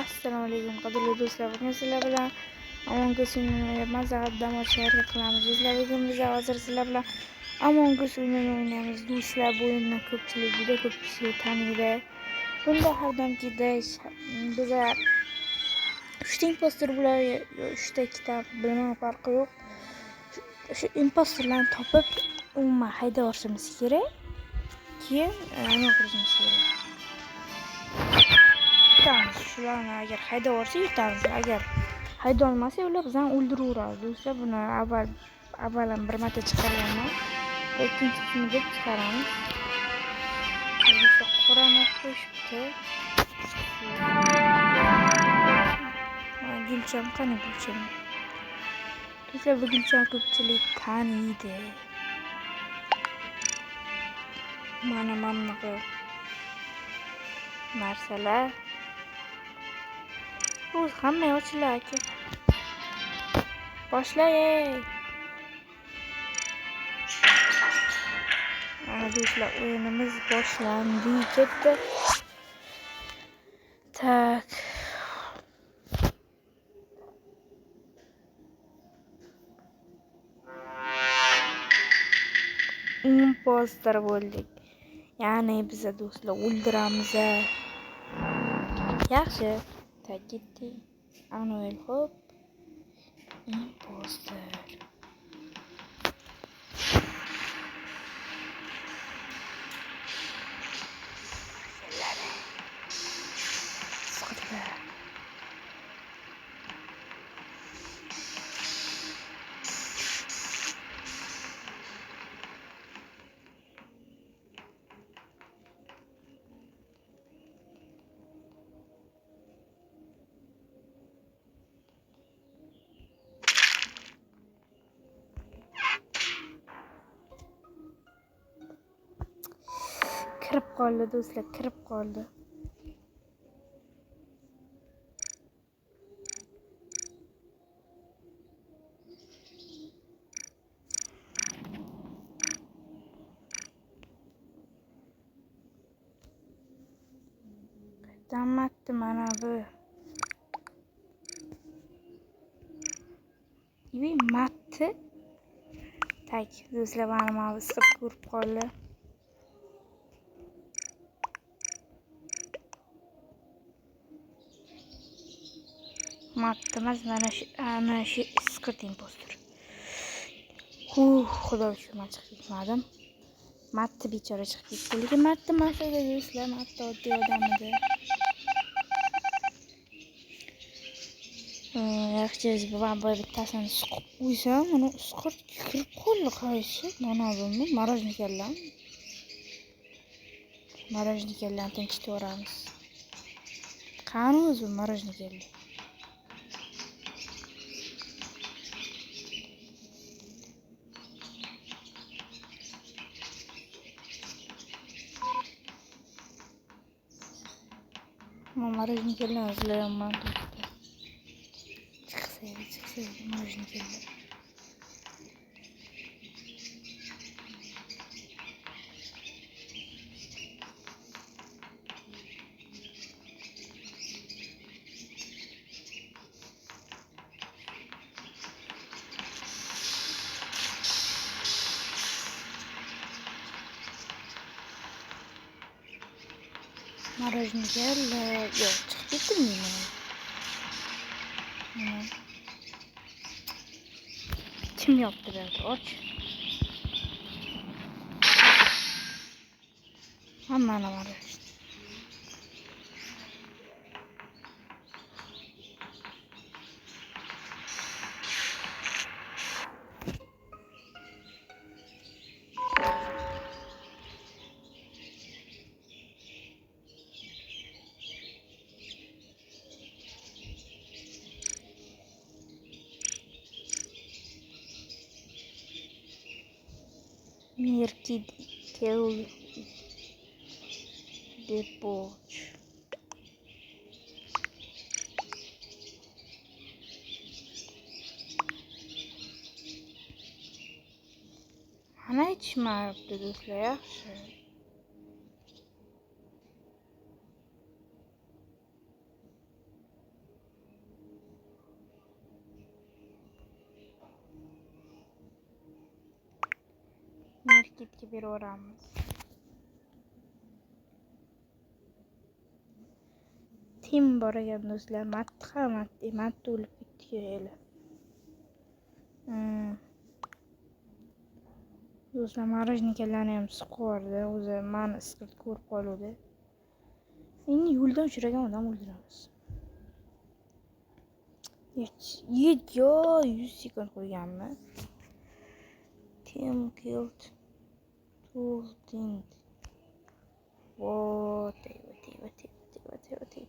Assalomu alaykum qadrli do'stlar. Bugun sizlar bilan Among Us o'yinini mazax dam olishga qilamiz. Do'stlar, bugun biz hozir sizlar bilan Among Us o'yinini o'ynaymiz. Do'stlar, bu o'yinni ko'pchilik, juda ko'pchilik taniydi. Bunda har doimgidek biza 3 ta impostor bo'ladi, 3 ta ikkita bilmagan farqi yo'q. Shu impostorlarni topib, umuman haydab yuborishimiz kerak. Keyin nima qilishimiz kerak? Shularni agar haydab yuborsa yutamiz. Agar haydab olmasa ular bizani o'ldiraveradi. Do'stlar, buni avvalan bir marta chiqarganman. Ikkinchi qismini deb chiqaramiz. Do'stlar, qorani qo'shibdi. Gulcham qani Gulcham. Do'stlar, bu Gulcham ko'pchilik taniydi. Mana bunaqa narsalar. O'z hamma ochiladi aka. Boshlayey. Mana do'stlar, o'yinimiz boshlandi. Ketdi. Tak. Impostor bo'ldik. Ya'ni biz do'stlar o'ldiramiz. Yaxshi. Tak ketdi. Anuel hop. Impostor. Sıkıntı. Kirib qoldi do'stlar, kirib qoldi. Damatdi mana bu. Ibi matdi. Tak, do'stlar, mana bu siqib ko'rib qoldi. Mattimas mana shu skirt impostor. Xudo uchun men chiqib ketmadim. Matti bechora chiqib ketdi. Lekin Matti masada do'stlar, Matti oddiy odam edi. Yaxshi, bu bittasini siqib qo'ysam, uni skirt kirib qoldi. Qaysi? Mana buni marojnikallam. Marojnikallarni tinchitib yuboramiz. Qani o'zi marojnikallar? Marojnikallar izlayapman. Chiqsa marojnikallar. Marojnikallar yo'q, chiqib ketdimi? Kim yaptı belki? Aç. Hemen var. Мерки Кел Депоч. Ana içmeyipti do'stlar, yaxshi. skidga beraveramiz. Tim bor ekan do'stlar. Matti o'lib ketdi hali. Do'stlar, marajnikalarni ham siqvordi. O'zi meni siqib ko'rib qoluvdi. Endi yo'ldan uchragan odam o'ldiramiz. Yo, 100 sekund qo'yganmi? Tim killed.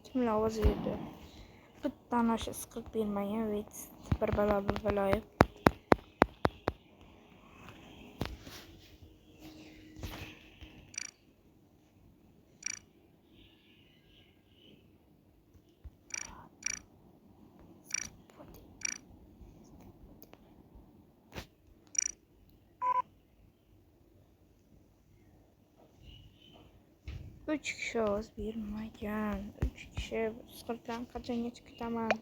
Kimlar ovoz berdi? Bittani o'sha siqib bermagan, bir baloyi. Üç kişi ovoz bermagan. 3 kishi siqirtdan qachongacha kutaman?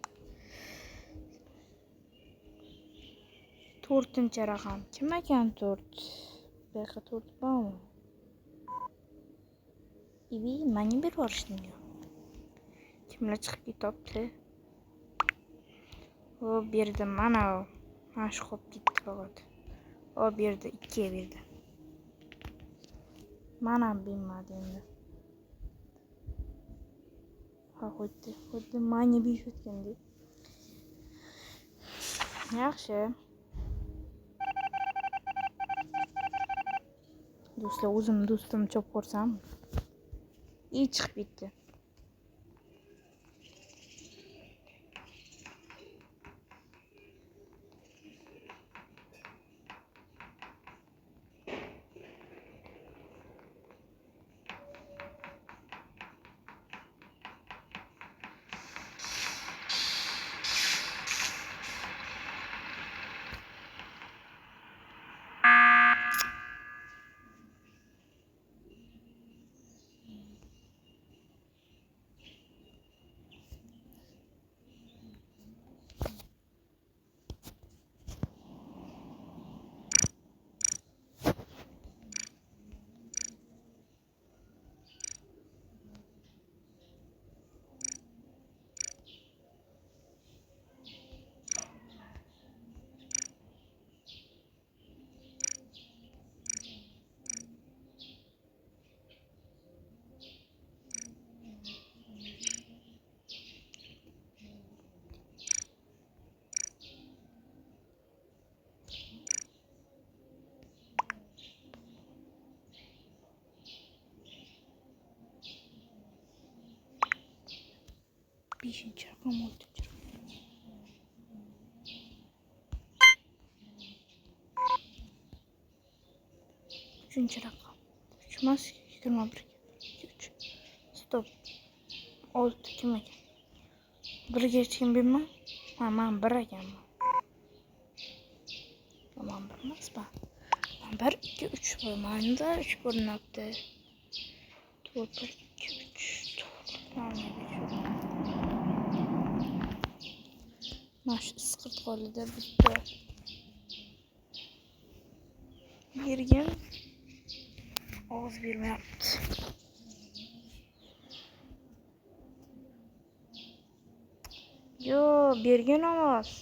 4-raqam. Kim ekan 4? Bu yoqqa 4 bormi? Menga berib yuborishdingmi? Kimlar chiqib ketyapti? O berdi mana u. Shu qolib ketdi faqat. O berdi, 2 berdi. Mana bilmadi endi. Xuddi menga berishayotgandek. Yaxshi. Do'stlar, o'zim do'stim chop ko'rsam. Chiqib ketdi. Beshinchi raqam, 6-chi raqam. 3-chi raqam. 3 emas, 21. 3. Stop. 6 kim ekan? 1ga hech kim berma. Men 1 ekanman. Men 1 emasman. Men 1, 2, 3 menda 3 ko'rinyapti. 4, 1, 2, 3. Mana shu siqirt qo'lida bitta bergan ovoz bermayapti. Yo, bergan ovoz.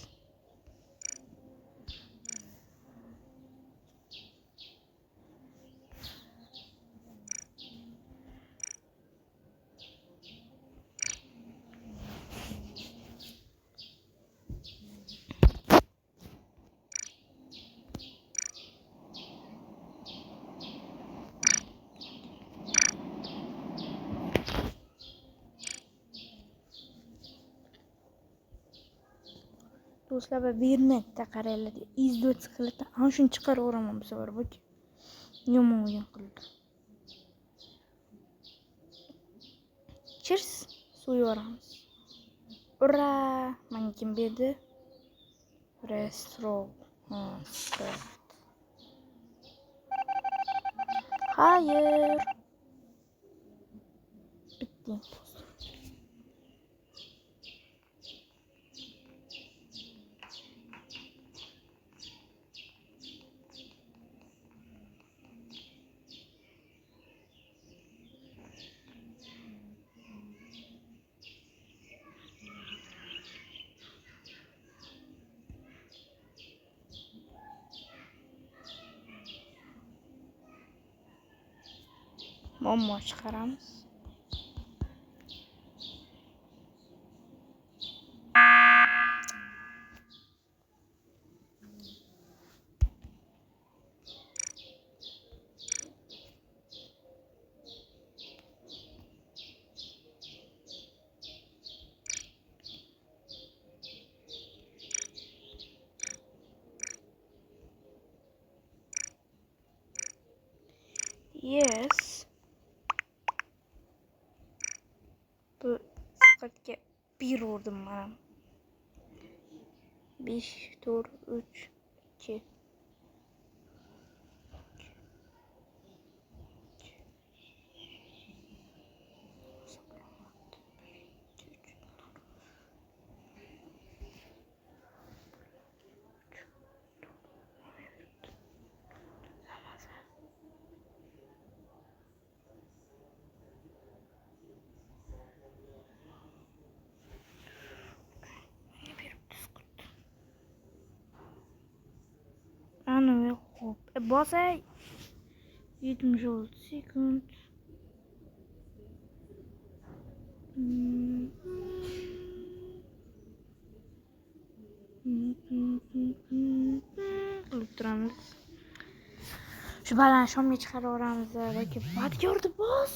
Do'stlar, bermaydi qaranglar. Izdot qiladi. Ana shuni chiqarib o'raman bu safar. Bak. Yomon o'yin qildi. Cheers. Suv yoramiz. Ura! Menga kim berdi? Restaurant. Hayır. Bitti. Muammo chiqaramiz. Yes. Bu diqqatga bir urdim mana. 5, 4, 3, 2. Ana ve hop. Basay. 76 sekund. Qilib turamiz. Shu baland shomga chiqaraveramiz yoki badyordi bos.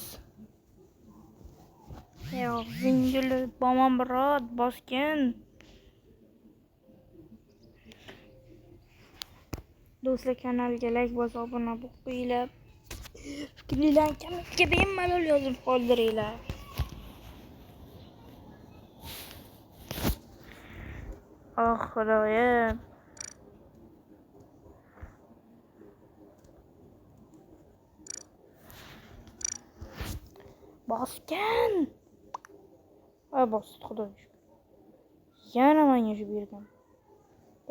Yo'q, zingili bomon birot boskin. Do'stlar, kanalga like bosib, obuna bo'lib qo'yinglar. Fikrlarni kommentga bemalol yozib qoldiringlar. Oh xudoyim. Bosgan. Ay bosdi xudoyim. Yana menga shu bergan.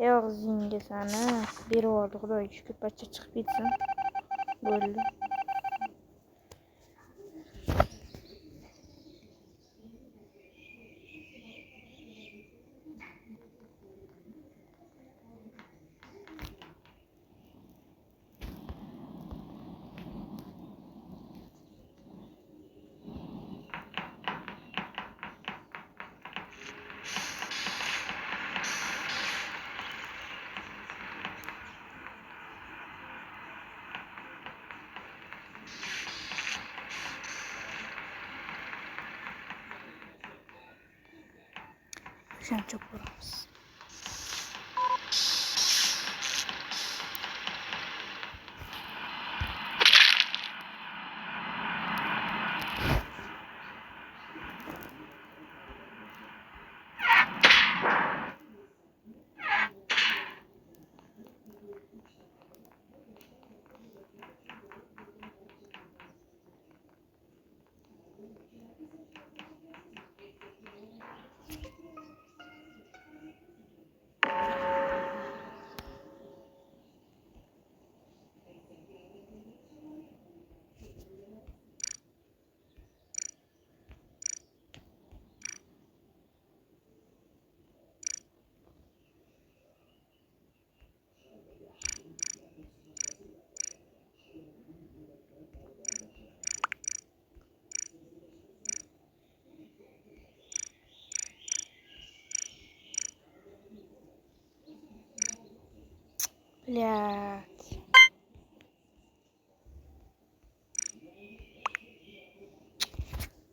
Yo'q, zinga sani berib yubordi xudoyim. Shukr, bachcha chiqib ketsin. Bo'ldi. Shuncha ko'ramiz. Блядь.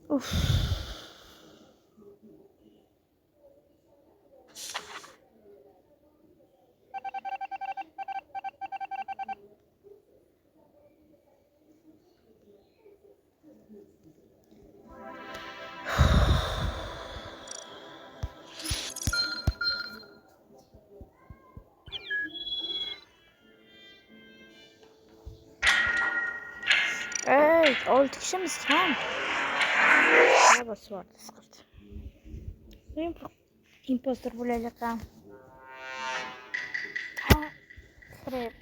Уф. Ey, 6 kişimiz tam. Arabası vardı sıkıntı. Impostor bulacak ha. Krep.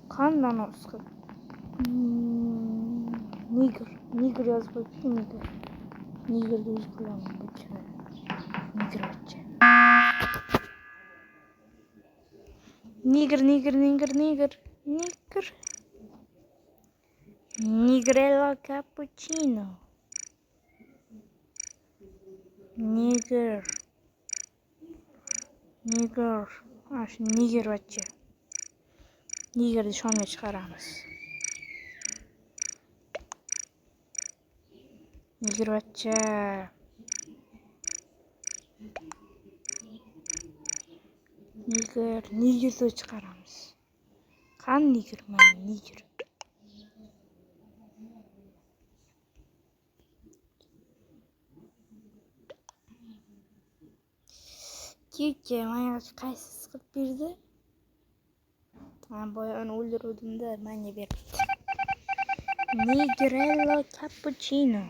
Kandan o sıkıntı. Nigger yazıp bakayım Nigger. Nigger'da yüz kullanmam bu çare. Nigger açacağım. Niger, niger, niger, niger, niger. Nigrello cappuccino. Niger. Niger. Ha şu niger bachcha. Nigerni shomga chiqaramiz. Niger bachcha. Nigerni chiqaramiz. Qani niger? Mana niger. Kecha menga qaysi siqib berdi? Ben boya onu öldürürdüm de bana verdi. Nigrello cappuccino.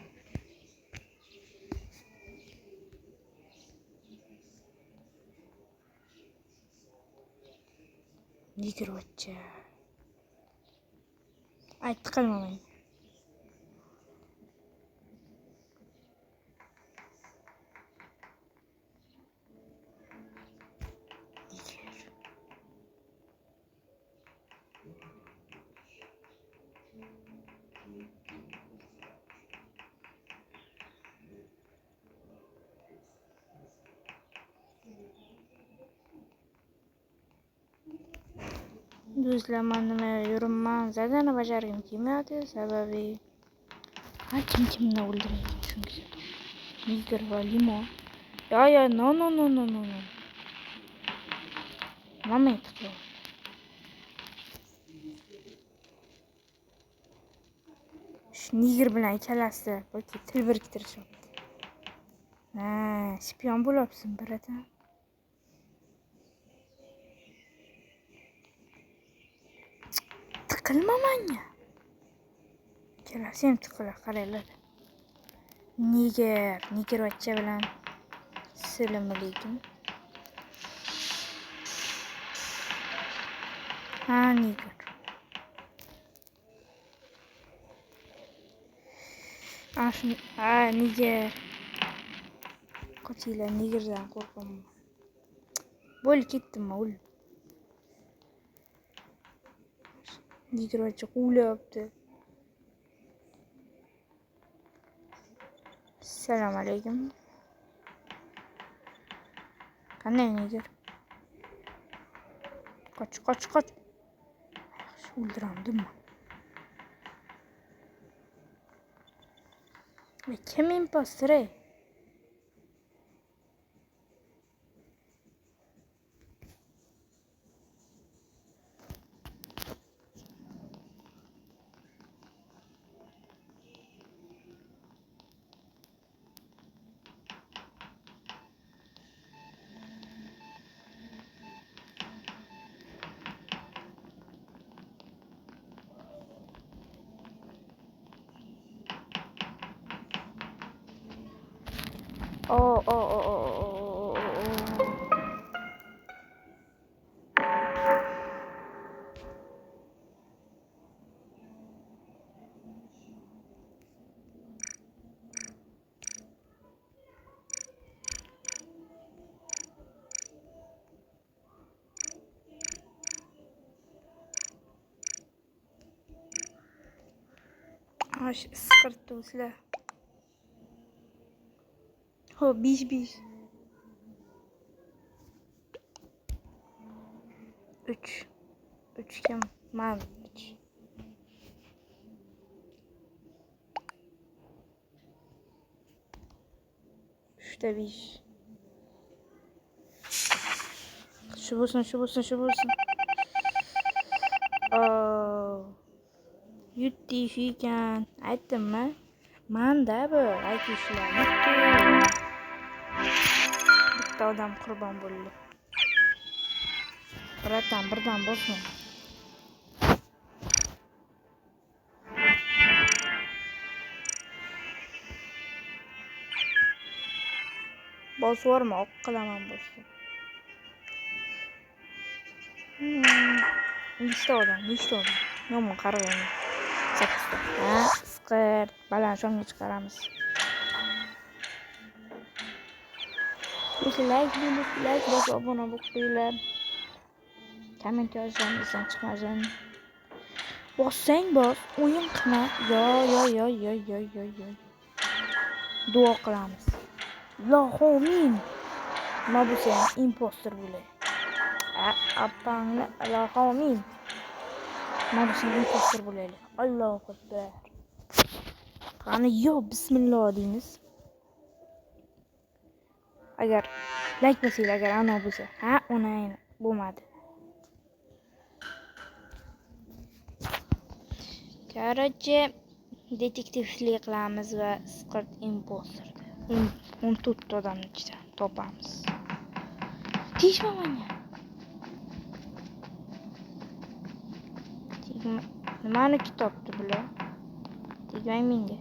Niger bachcha. Ay tıkılma beni. Düzlemanıma yorumman zaten başarım kimyatı sebebi. Ha kimle öldüreyim çünkü. Niger ve limon. Ya no. Mama yaptı. Şu niger bilen ikkalasi balki til biriktirishim. Ha, spion bo'libsan birada. Tiqilma menga. Ikkalasi ham tiqilar, qaranglar. Niger bachcha bilan assalomu-alaykum. Ha, niger. Niger. Qochinglar, nigerdan qo'rqaman. Bo'lib ketdimmi, o'l. Niger bachcha quvlayapti. Assalomu-alaykum. Qanday niger? Qoch. O'ldiramdimmi? Kim impostor? Oh. Aş sıkırttı uçla. Ho, 5. 3 kim? Man 3. Şurada 5. Şu bulsun. Yutti şu ekan. Aytdimmi? Manda bu aytishlar. Bitta odam qurbon bo'ldi. Birdan bo'lsin. Bosvorma o'q qilaman bo'lsin. Nechta odam? Yomon qarag'ayman. 8ta. Ha, siqir. Baland shomga chiqaramiz. Like bosib obuna bo'lib qo'yinglar. komment yozishingizdan chiqmasin. Bossang bos, o'yin qilma. Yo. Duo qilamiz. Ilohim. Nima bo'lsa ham impostor bo'lay. Appangni ilohim. Nima bo'lsa ham impostor bo'laylik. Allohu akbar. Qani yo bismillah deymiz. Agar like bosinglar, agar ana bo'lsa, ona bo'lmadi. Короче, detektivlik qilamiz va Scott impostor. 14 odamni ichidan topamiz. Tishma menga. Nimani kitobdi bular? Tegmang menga.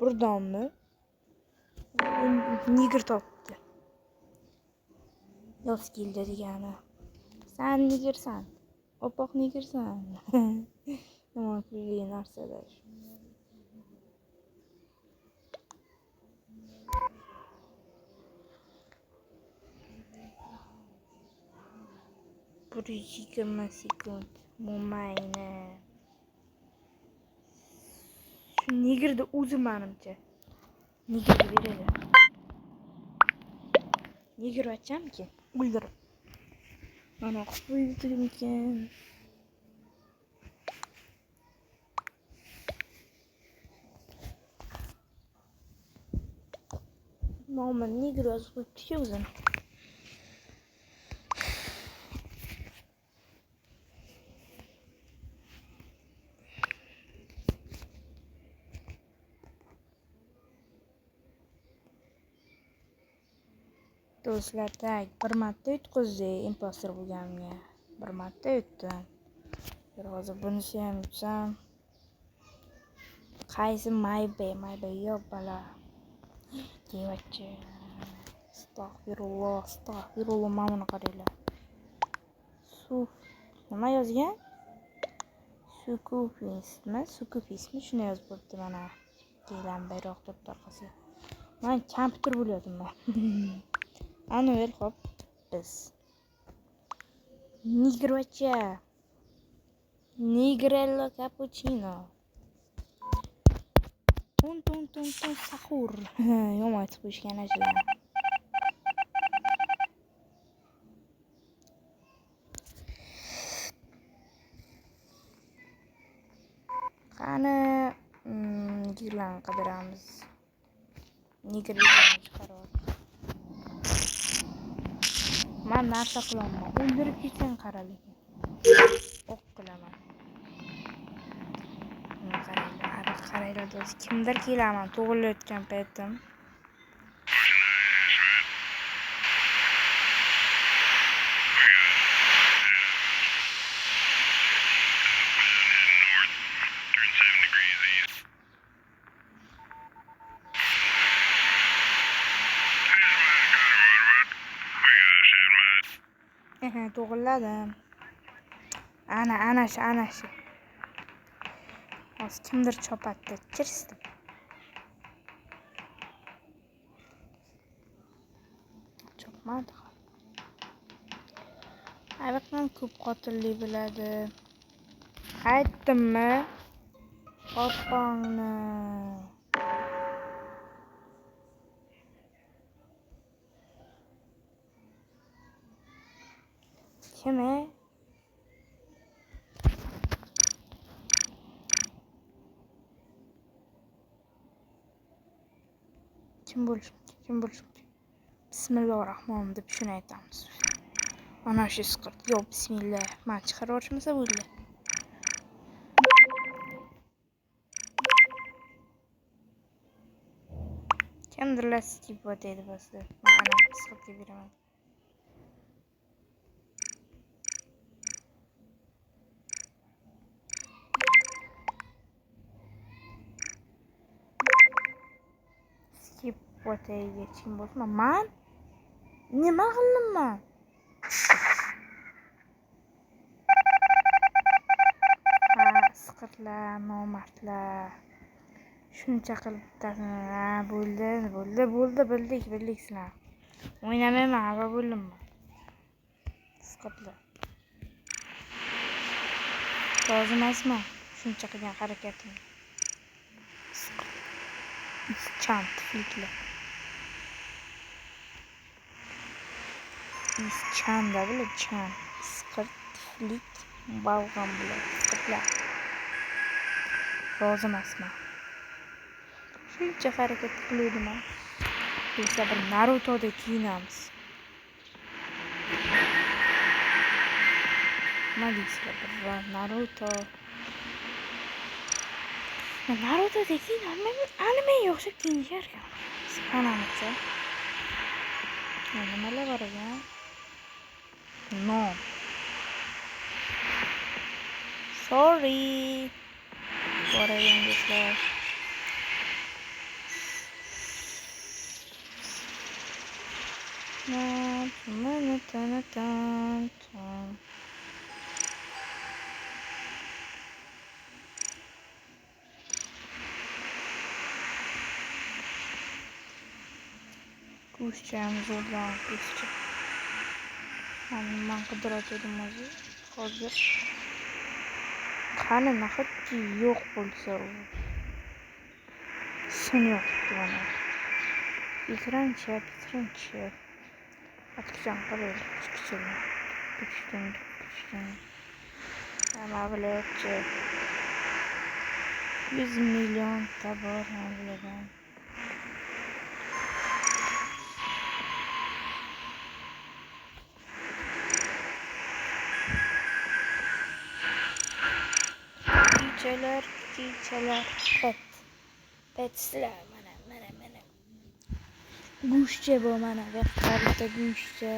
Birdammi? Nigir topdi. Yoz keldi degani. Sen nigirsan. Opoq nigirsan. Yomon kulli narsalar. Bir 20 sekund. Mo'mayni. Shu nigirni o'zi menimcha. Nigirga beradi. Nigir açamki. O'ldirib. Mana qo'ydirmikan. Mama nigir yozib qo'yibdi-ku o'zini. Do'stlar, bir marta yutqizdi impostor bo'lganimga. Bir marta yutdim. Hozir bunisi ham yutsam. Qaysi maybe yo'q bala. Devachi. Astagfirullah, mana qaranglar. Nima yozgan? Sukufismi? Shuni yozib qo'yibdi mana. Kelam bayroq turibdi orqasiga. Men kompyuter bo'lgandim men. Ana ver hop biz. Nigrello cappuccino. Tun sahur. Yomon aytib qo'yishgan ajlar. Qani nigrlarni qidiramiz. Nigrlarni chiqaramiz. Men narsa qilaman. O'ldirib ketsang qaralik. O'q qilaman. Qaranglar do'st. Kimdir kelaman tug'ilayotgan paytim. To'g'illadim. Ana shu. Hozir kimdir chopadi, chirsdim. Chopmadi. Ayvaqdan ko'p qotillik biladi. Aytdimmi? Opangni. Kimi? Kim bo'lishi? Bismillahirrohmanirrohim deb shuni aytamiz. Ana shu Scott. Yo bismillah. Men chiqarib yuborishmasa bo'ldi. Kimdir lastik bo'taydi bosdi. Men ana Scottga beraman. Bo'tayga kim bo'lsa, men nima qildim men? Siqirlar, nomardlar. Shuncha qilib bittasini. Bo'ldi, bildik sizlar. O'ynamayman, xafa bo'ldim men. Siqirlar. rozi emasman shuncha qilgan harakatim. Chan tifliklar. Chanda bular, chan. Isqir tiflik balg'am bular, isqirlar. Rozi emasman. Shuncha harakat qiluvdim. Biz bir Naruto'dek kiyinamiz. Nima deysizlar? Bir Naruto'dek kiyinolmayman. Animega o'xshab kiyinishar ekan. Qanamicha. Nimalar bor ekan? No. Sorry. Boragan do'stlar. Go'shtchamiz o'rdan go'shtchi. Men qidirayotgandim hozir. Qani nahotki yo'q bo'lsa u. Sen yo'qdi mana. Ekranchi. Atkicham qilib chiqishim. Nima bilayapti? 100 million tabor bilagan. Kiychalar, petslar mana. Go'shtcha bu mana, vaqtlarda go'shtcha.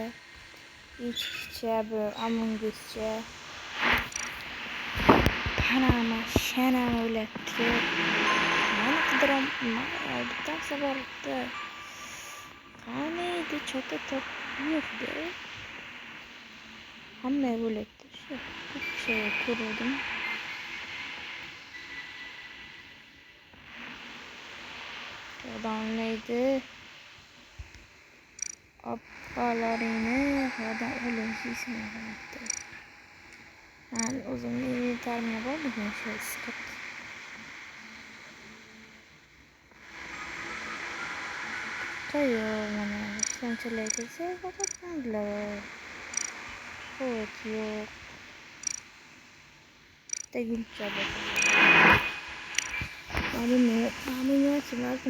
Echkicha bu, amunguscha. Panama, shanama o'latdi. Mana qidiram, bitta sabarda. Qani edi chota top yo'qdi. Hamma o'latdi shu. Shu ko'rdim. Downlaydi. Appalarini hozir o'lishishim. Ben o'zimning termini borligim shu isqib. To'yo mana shunchalar kelsa qotadilar. Xo'p, yo'q. Tegilcha bor.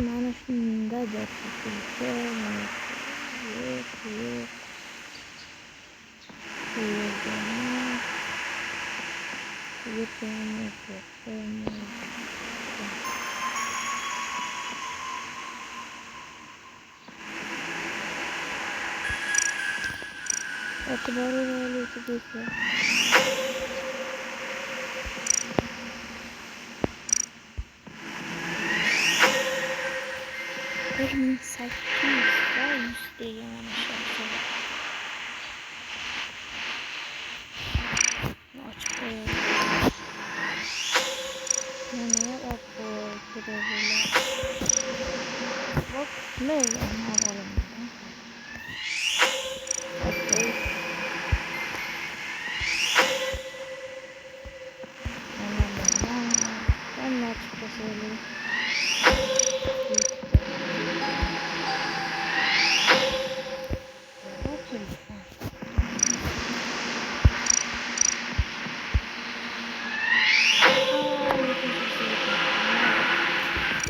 Mana shunda deb yo'q.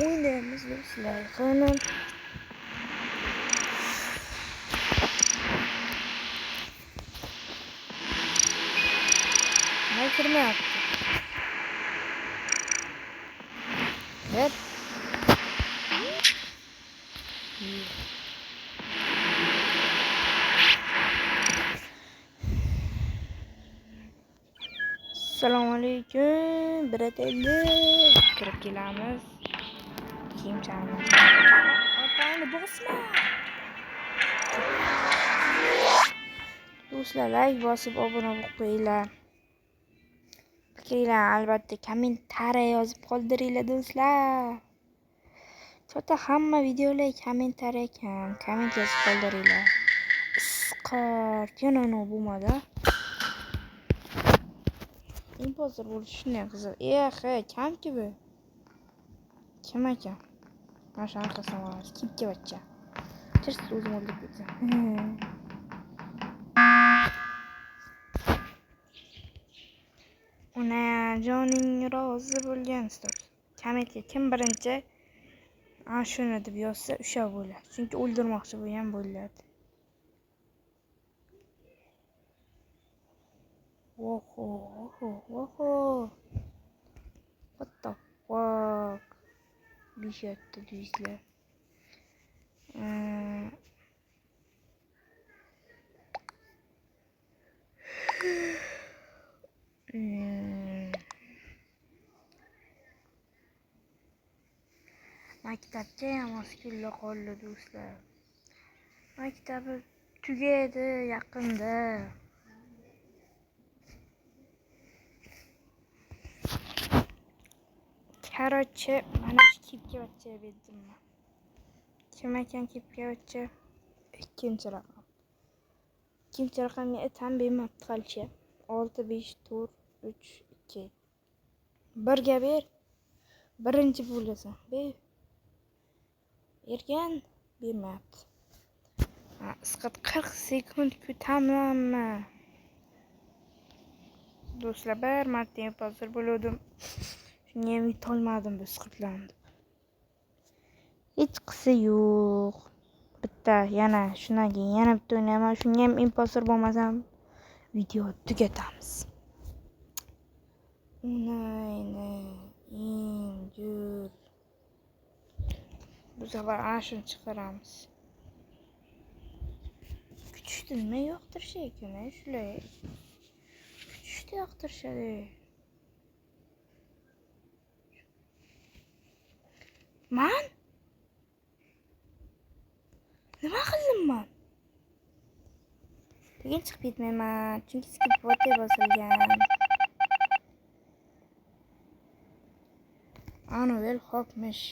Oynayamiz do'stlar. Qani kirmayapti. Ver. Assalomu alaykum, bratellar. Kirib kelamiz. Kiyimchani. Otani bosma. Do'stlar, like bosib obuna bo'lib qo'yinglar. Fikringlarni albatta kommentariy yozib qoldiringlar do'stlar. Chota hamma videolar kommentariy ekan. Komment yozib qoldiringlar. Isqir, yana bo'lmadi. Imposter bo'lish shunday qiziq. Kamki bu. Kim ekan? Mana shu arkasidan olamiz. Kimga bachcha? Chirst o'zim o'ldirib ketsam. Ona joning rozi bo'lgan stop. Kametga kim birinchi ana shuni deb yozsa o'sha bo'ladi. Chunki o'ldirmoqchi bo'lgan bo'ladi. Oho. What the fuck? Bishatda deysizlar. Maktabga ham oskilla qoldi do'stlar. Maktabi tugaydi yaqinda. Короче, mana shu kipga bachcha berdim men. Kim ekan kipga bachcha? Ikkinchi raqam. Ikkinchi raqamga ham bermabdi halicha. 6 5 4 3 2. Birga ber. Birinchi bo'lasan. Bergan bermabdi. Isqat 40 sekund kutamlanma. Do'stlar, bir marta imposter bo'ldim. Shunga ham yetolmadim bu isqatlarni. Hech qisi yo'q. Bitta yana shundan keyin yana bitta o'ynaman. Shunga ham imposter bo'lmasam video tugatamiz. Unayni injur. Bu safar ana shuni chiqaramiz. Kutishdi nima yoqtirish ekan shular. Kutishdi yoqtirishadi. Man? Nima qildim men? Lekin chiqib ketmayman, chunki skip bot bosilgan. Anuvel hopmish.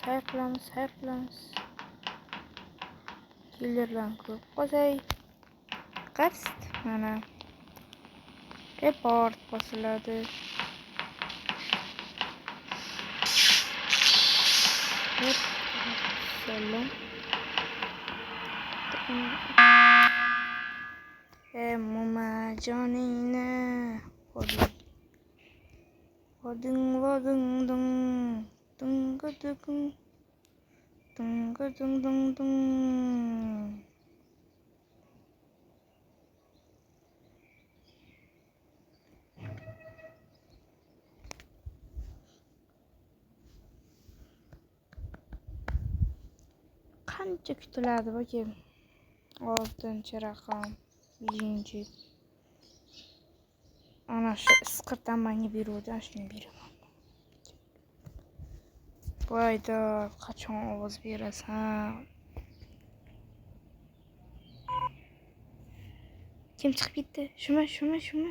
Sayr qilamiz. Killerdan ko'p qolsay. Qast mana. Report bosiladi. Selam. Mama joningni voding dung. Qancha kutiladi bakam? 6-raqam, 5. Ana shu isqirtdan menga beruvdi, shuni beraman. Voyda, qachon ovoz berasan? Kim chiqib ketdi? Shumi.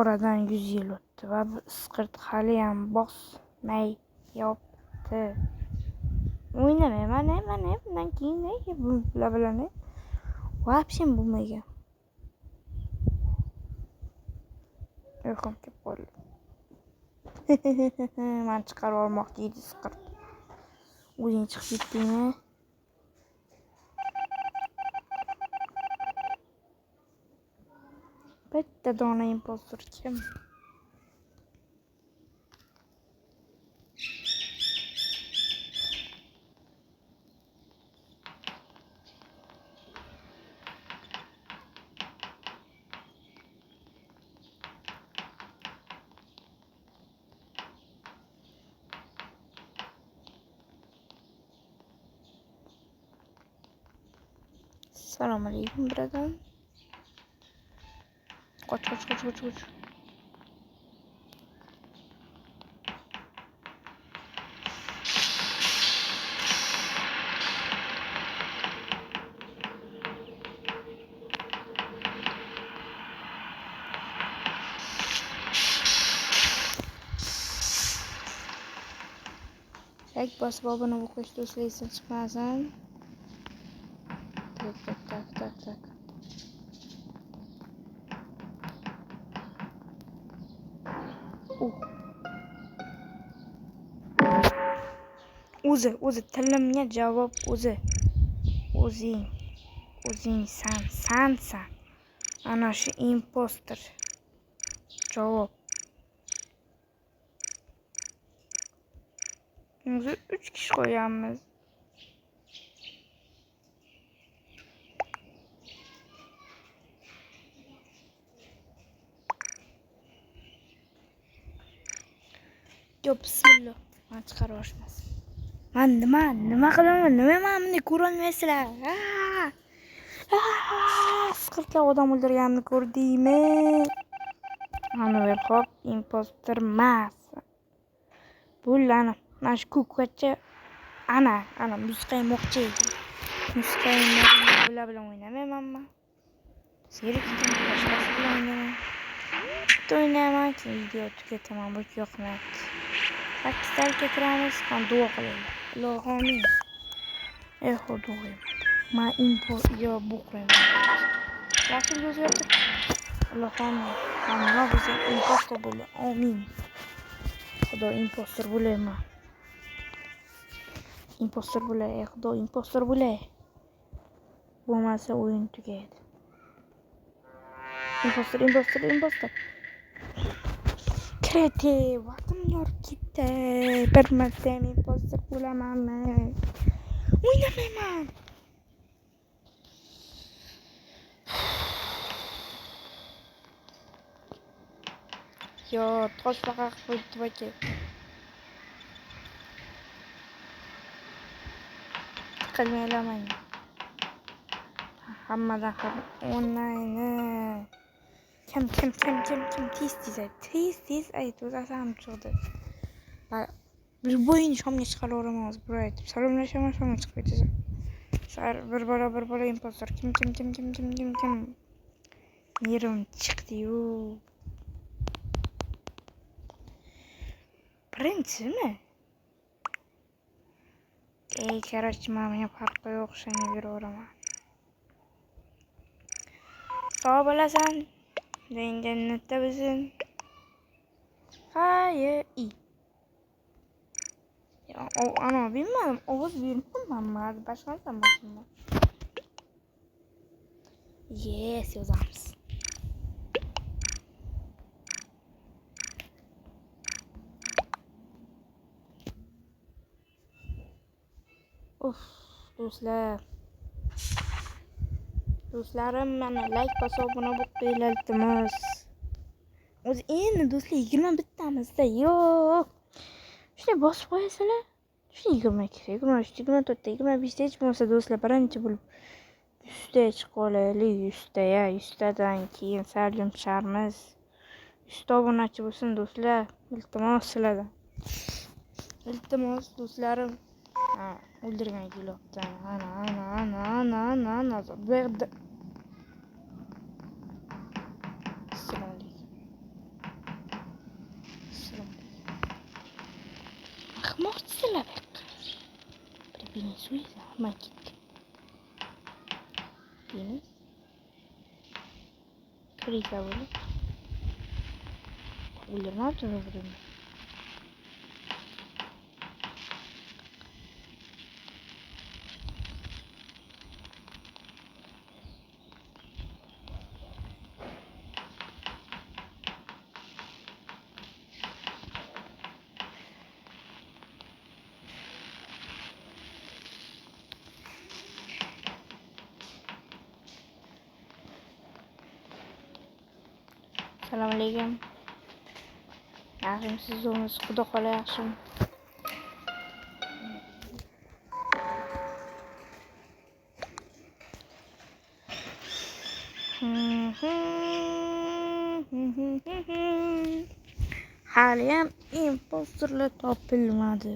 Oradan 100 yil o'tdi va bu isqirt hali ham bosmay yopti. O'ynamayman, bundan keyin bular bilan вообще bo'lmagan. Uyqum kelib qoldi. Men chiqarib olmoqchi edi isqirt. O'zing chiqib ketdingmi? Bitta dona impostor kim? Assalomu alaykum birodar. Qoch. Like bosib obuna bo'lib qo'yish do'stlar esdan chiqmasin. Tak. O'zi tilimga javob o'zing sansan. Ana shu impostor. Javob. O'zi 3 kishi qo'yamiz. Yo bismillah. Men chiqarib olishmas. Men nima qilaman? Nima meni ko'rolmaysizlar? Siqirtlar odam o'ldirganini ko'rdingmi? Mana hop impostor emas. Bularni mana shu ko'katcha ana muzqaymoqchi edi. Bular bilan o'ynamaymanmi? Zerikdim, boshqasi bilan o'ynayman. O'ynayman, video tugataman, bu yoqmayapti. 8 ga kiramiz, ham duo qilaylik. Ilohim. Xudoyim. Men yo bu qo'yman. Yaxshi o'zgartir. Ilohim, hamma bizga impostor bo'l. Amin. Xudo impostor bo'layman. Impostor bo'lay, Xudo impostor bo'lay. Bo'lmasa o'yin tugaydi. Impostor. Kreativ, vaqtim yorib ketdi. Bir marta impostor bo'lamanmi? O'ynamayman. Yo, tosh faqat qo'yib aka. Qilmayman. Hammadan ham onlayni. Kim tez ayt, o'zim chiqdi. Bir bo'yin shomga chiqaraveraman, bir aytib. Salomlashaman, shomga chiqib ketadi. Shar bir bola impostor. Kim. Yerim chiqdi-yu. Birinchimi? Короче, menga farqi yo'q, shunga yuraveraman. Sog' bo'lasan. Jannatda bo'lsin. Ana bilmadim, ovoz bermayman, boshqalardan bo'lsinmi? Yes, yozamiz. Do'stlarim, mana like bosib obuna bo'lib qo'yinglar iltimos. O'zi endi do'stlar 21 tamizda yo'q. Shunday bosib qo'yasizlar. Shu 22, 23, 24, 25 hech bo'lmasa do'stlar birinchi bo'lib 100 ta chiqib qolaylik, 100 ta ya, 100 tadan keyin sal yumsharmiz. 100 ta obunachi bo'lsin do'stlar. Iltimos sizlardan. Iltimos do'stlarim. O'ldirgan gilopdan. Ana. Bu yerda ahmoqsizlar bu yoqqa. Beni suysa, men ketdim. Beni krika bo'lib. O'ldirmabdi o'g'lim. Assalomu alaykum. Yaxshimisiz o'zingiz? Xudo xola yaxshimi? Haliyam impostorlar topilmadi.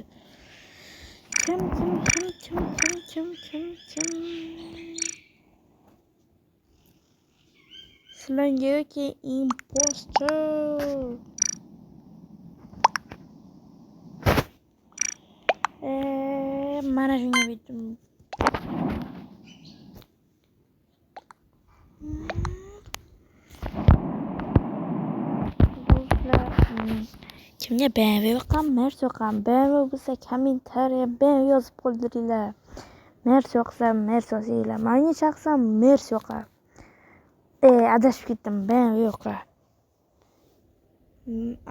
Kim? Sizlarga yoki impostor. Mana shunga bitdim. Kimga BMW yoqqan, Merc yoqqan. BMW bo'lsa kommentariya BMW yozib qoldiringlar. Merc yoqsa Merc yozinglar. Menga shaxsan Merc yoqqan. Adashib ketdim, BMW yoqqan.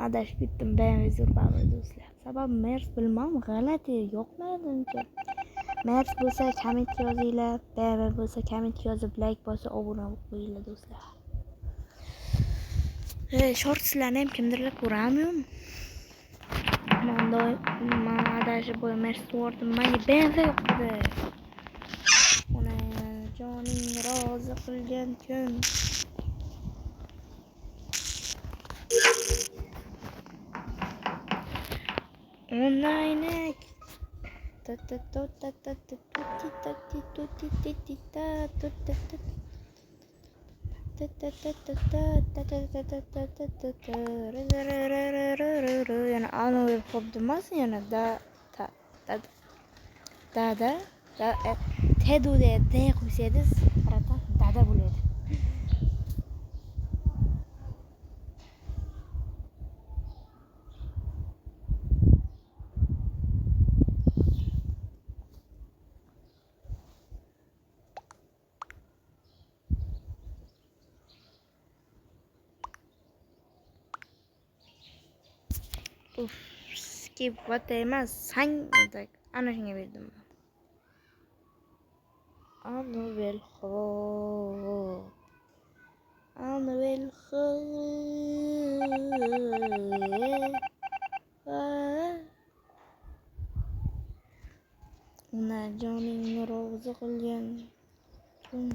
Adashib ketdim, BMW zo'rbavi do'stlar. Sabab Merc bilmam, g'alati yoqmaydi uncha. Merc bo'lsa komment yozinglar, BMW bo'lsa komment yozib, like bosib, obuna bo'lib qo'yinglar do'stlar. Shortslarni ham kimdirlar ko'ramiymi? Men adashib qo'yib Merc o'rdim, menga BMW yoqdi. Ona joning rozi qilgan kun. Onlaynek. Yana anover qopdimas yana dada tedude de qo'ysangiz qaratan dada bo'ladi. Skip vata emas, sang dedik. Ana shunga berdim. Anovel Una joning rozi qilgan kun.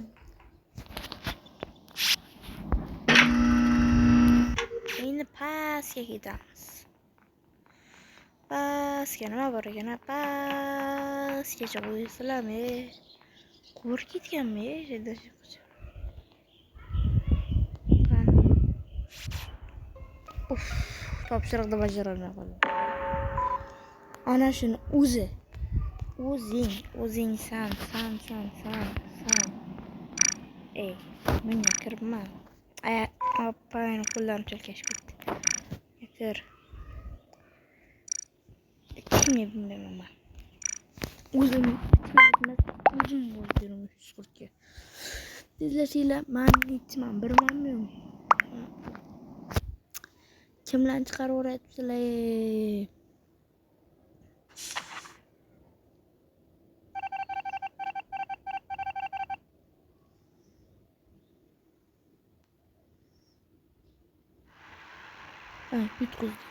Endi pastga ketamiz. Pastga nima bor ekan? Pastgacha qo'ysizlarmi? Qo'rib ketganmi? Topshiriqni bajara olmay qoldim. Ana shuni o'zing san. Menga kirma. Appaning qo'llarim chalkashib ketdi. Kir. Kimga bilmayman. O'zim bo'ldim shurtga. Sizlar men aytman, bilmayman. Kimlarni chiqaraverayapsizlar? Yutqizdi.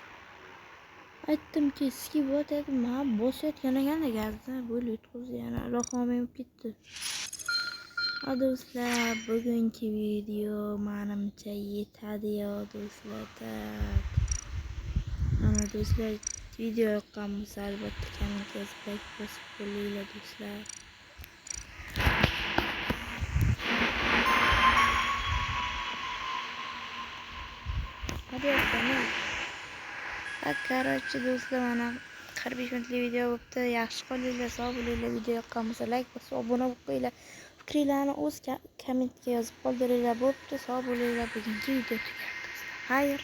Aytdimki, skip o'tadi, men bosayotgan ekanda gazni bo'lib yutqizdi, yana raqamim ketdi. Do'stlar, bugungi video menimcha yetadi do'stlar. Ana do'stlar, video yoqqan bo'lsa albatta komment yozib, like bosib qo'yinglar do'stlar. Короче do'stlar, mana 45 minutlik video bo'libdi. Yaxshi qolinglar, sog' bo'linglar. Video yoqqan bo'lsa like bosib, obuna bo'lib qo'yinglar. Fikringizni o'z kommentga yozib qoldiringlar. Bo'pti, sog' bo'linglar. Bugungi video tugadi. Xayr.